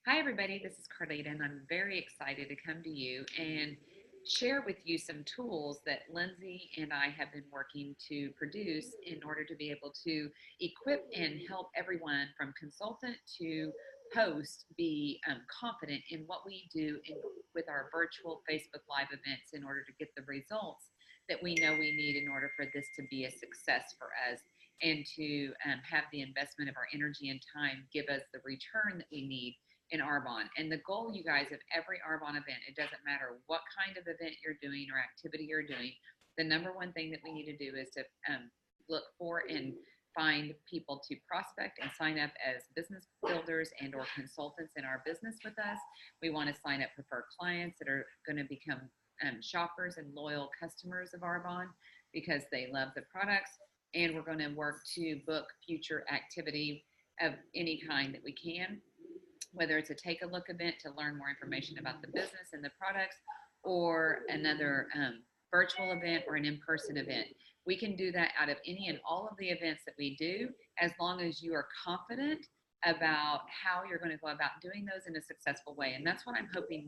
Hi, everybody. This is Carleeta, and I'm very excited to come to you and share with you some tools that Lindsay and I have been working to produce in order to be able to equip and help everyone from consultant to host be confident in what we do with our virtual Facebook Live events in order to get the results that we know we need in order for this to be a success for us and to have the investment of our energy and time give us the return that we need in Arbonne. And the goal, you guys, of every Arbonne event, it doesn't matter what kind of event you're doing or activity you're doing, the number one thing that we need to do is to look for and find people to prospect and sign up as business builders and or consultants in our business with us. We want to sign up preferred clients that are going to become shoppers and loyal customers of Arbonne because they love the products. And we're going to work to book future activity of any kind that we can, whether it's a take a look event to learn more information about the business and the products, or another virtual event or an in-person event. We can do that out of any and all of the events that we do, as long as you are confident about how you're going to go about doing those in a successful way. And that's what I'm hoping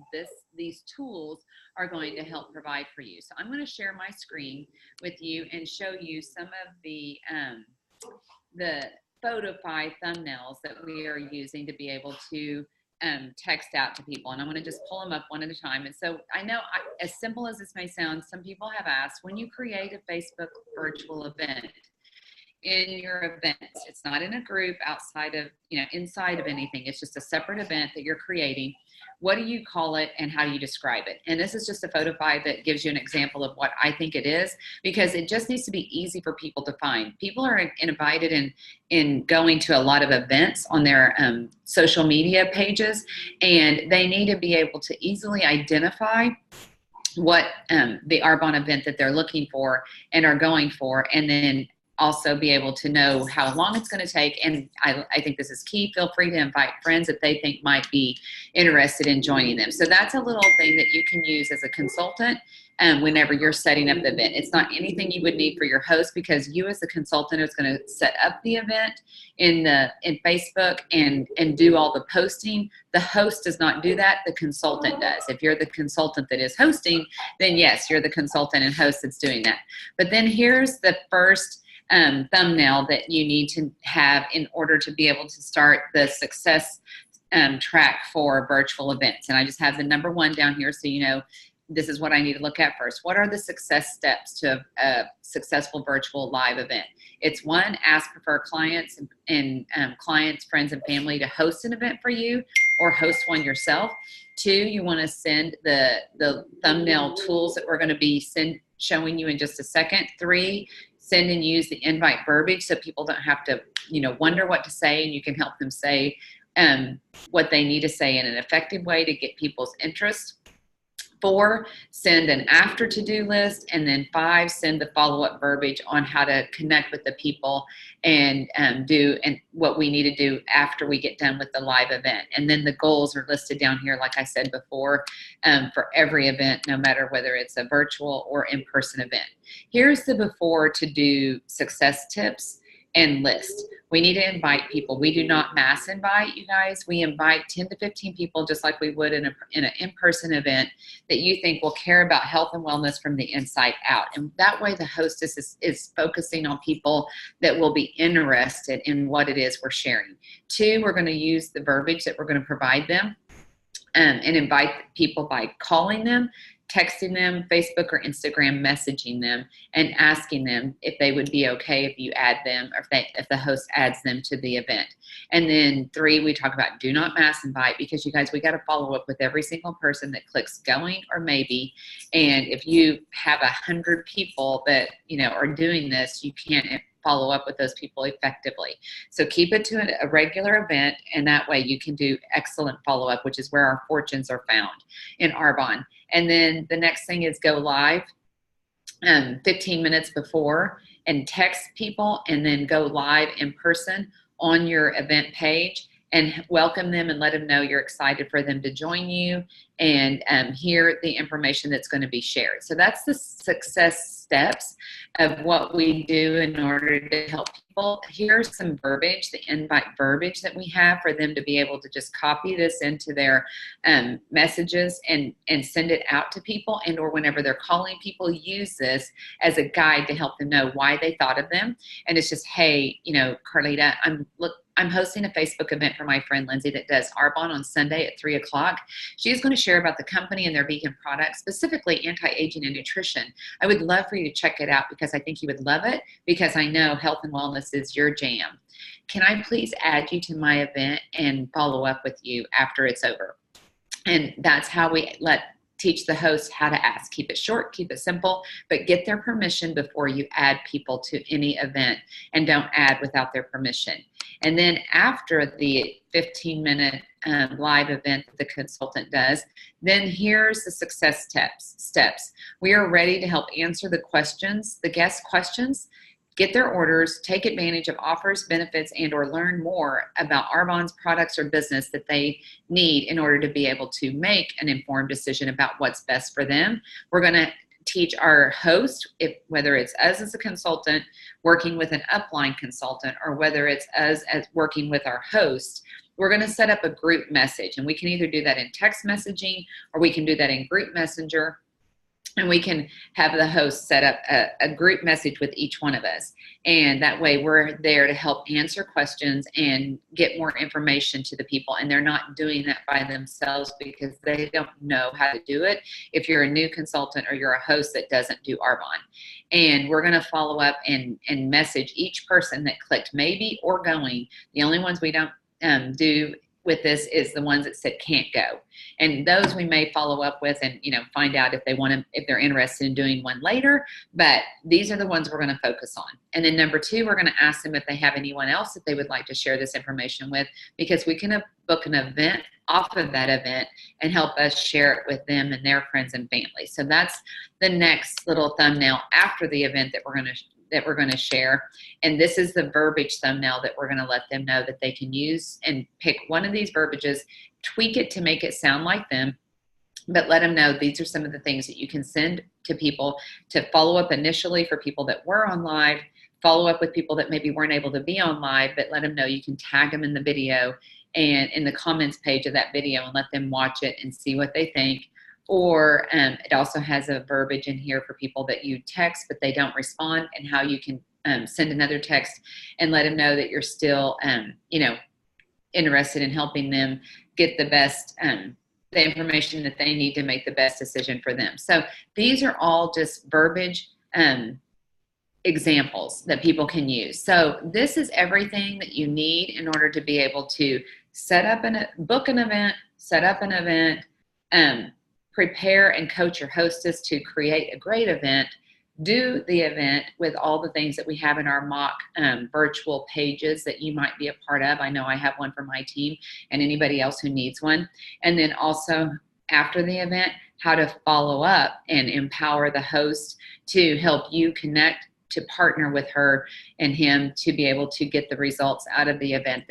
these tools are going to help provide for you. So I'm going to share my screen with you and show you some of the Photify thumbnails that we are using to be able to text out to people. And I'm going to just pull them up one at a time. And so I know, as simple as this may sound, some people have asked, when you create a Facebook virtual event, in your events, it's not in a group outside of, inside of anything. It's just a separate event that you're creating. What do you call it and how do you describe it? And this is just a Photify that gives you an example of what I think it is, because it just needs to be easy for people to find. People are invited in going to a lot of events on their social media pages, and they need to be able to easily identify what the Arbonne event that they're looking for and are going for, and then also be able to know how long it's going to take. And I think this is key. Feel free to invite friends that they think might be interested in joining them. So that's a little thing that you can use as a consultant whenever you're setting up the event. It's not anything you would need for your host, because you as the consultant is going to set up the event in Facebook and do all the posting. The host does not do that. The consultant does. If you're the consultant that is hosting, then yes, you're the consultant and host that's doing that. But then here's the first thumbnail that you need to have in order to be able to start the success track for virtual events. And I just have the number one down here, so you know this is what I need to look at first. What are the success steps to a successful virtual live event? It's one, ask preferred clients and clients, friends, and family to host an event for you or host one yourself. Two, you want to send the thumbnail tools that we're going to be showing you in just a second. Three, send and use the invite verbiage so people don't have to, wonder what to say, and you can help them say what they need to say in an effective way to get people's interest. Four, send an after to-do list. And then five, send the follow-up verbiage on how to connect with the people and do what we need to do after we get done with the live event. And then the goals are listed down here, like I said before, for every event, no matter whether it's a virtual or in-person event. Here's the before to-do success tips and list. We need to invite people. We do not mass invite, you guys. We invite 10 to 15 people, just like we would in an in-person event that you think will care about health and wellness from the inside out. And that way the hostess is focusing on people that will be interested in what it is we're sharing. Two, we're going to use the verbiage that we're going to provide them and invite people by calling them, texting them, Facebook or Instagram messaging them, and asking them if they would be okay if you add them, or if the host adds them to the event. And then three, we talk about do not mass invite, because you guys, we got to follow up with every single person that clicks going or maybe. And if you have 100 people that are doing this, you can't follow up with those people effectively. So keep it to a regular event, and that way you can do excellent follow-up, which is where our fortunes are found in Arbonne. And then the next thing is go live 15 minutes before and text people, and then go live in person on your event page and welcome them and let them know you're excited for them to join you and hear the information that's going to be shared. So that's the success steps of what we do in order to help people. Here's some verbiage, the invite verbiage that we have for them to be able to just copy this into their messages and send it out to people, and or whenever they're calling people, use this as a guide to help them know why they thought of them. And it's just, hey, you know, Carleeta, I'm hosting a Facebook event for my friend Lindsay that does Arbonne on Sunday at 3 o'clock. She's going to share about the company and their vegan products, specifically anti-aging and nutrition. I would love for you to check it out because I think you would love it, because I know health and wellness is your jam. Can I please add you to my event and follow up with you after it's over? And that's how we teach the host how to ask. Keep it short, keep it simple, but get their permission before you add people to any event, and don't add without their permission. And then after the 15-minute live event that the consultant does, then here's the success steps. We are ready to help answer the questions, the guest questions, get their orders, take advantage of offers, benefits, and or learn more about Arbonne's products or business that they need in order to be able to make an informed decision about what's best for them. We're going to teach our host, whether it's us as a consultant working with an upline consultant, or whether it's us as working with our host, we're going to set up a group message. And we can either do that in text messaging, or we can do that in group messenger. And we can have the host set up a group message with each one of us. And that way we're there to help answer questions and get more information to the people. And they're not doing that by themselves because they don't know how to do it if you're a new consultant or you're a host that doesn't do Arbonne. And we're going to follow up and message each person that clicked maybe or going. The only ones we don't do with this is the ones that said can't go, and those we may follow up with and find out if they want to, if they're interested in doing one later. But these are the ones we're going to focus on. And then number two, we're going to ask them if they have anyone else that they would like to share this information with, because we can book an event off of that event and help us share it with them and their friends and family. So that's the next little thumbnail after the event that we're going to share. And this is the verbiage thumbnail that we're going to let them know that they can use, and pick one of these verbiages, tweak it to make it sound like them, but let them know these are some of the things that you can send to people to follow up initially for people that were on live, follow up with people that maybe weren't able to be on live, but let them know you can tag them in the video and in the comments page of that video and let them watch it and see what they think. Or it also has a verbiage in here for people that you text but they don't respond, and how you can send another text and let them know that you're still interested in helping them get the best the information that they need to make the best decision for them. So these are all just verbiage examples that people can use. So this is everything that you need in order to be able to book an event, set up an event, prepare and coach your hostess to create a great event, do the event with all the things that we have in our mock virtual pages that you might be a part of. I know I have one for my team and anybody else who needs one. And then also after the event, how to follow up and empower the host to help you connect, to partner with her and him to be able to get the results out of the event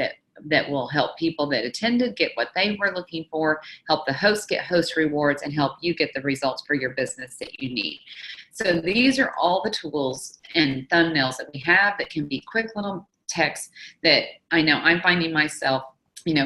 that will help people that attended get what they were looking for, help the host get host rewards, and help you get the results for your business that you need. So these are all the tools and thumbnails that we have that can be quick little texts that I know I'm finding myself,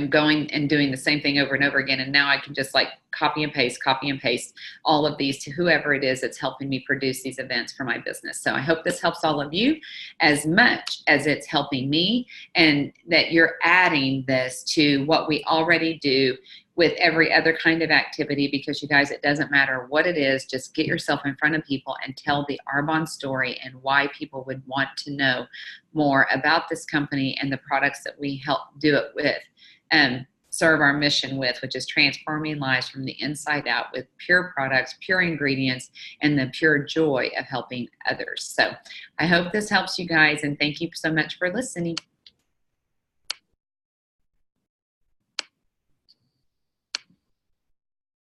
going and doing the same thing over and over again. And now I can just copy and paste all of these to whoever it is that's helping me produce these events for my business. So I hope this helps all of you as much as it's helping me, and that you're adding this to what we already do with every other kind of activity, because you guys, it doesn't matter what it is, just get yourself in front of people and tell the Arbonne story and why people would want to know more about this company and the products that we help do it with and serve our mission with, which is transforming lives from the inside out with pure products, pure ingredients, and the pure joy of helping others. So I hope this helps you guys, and thank you so much for listening.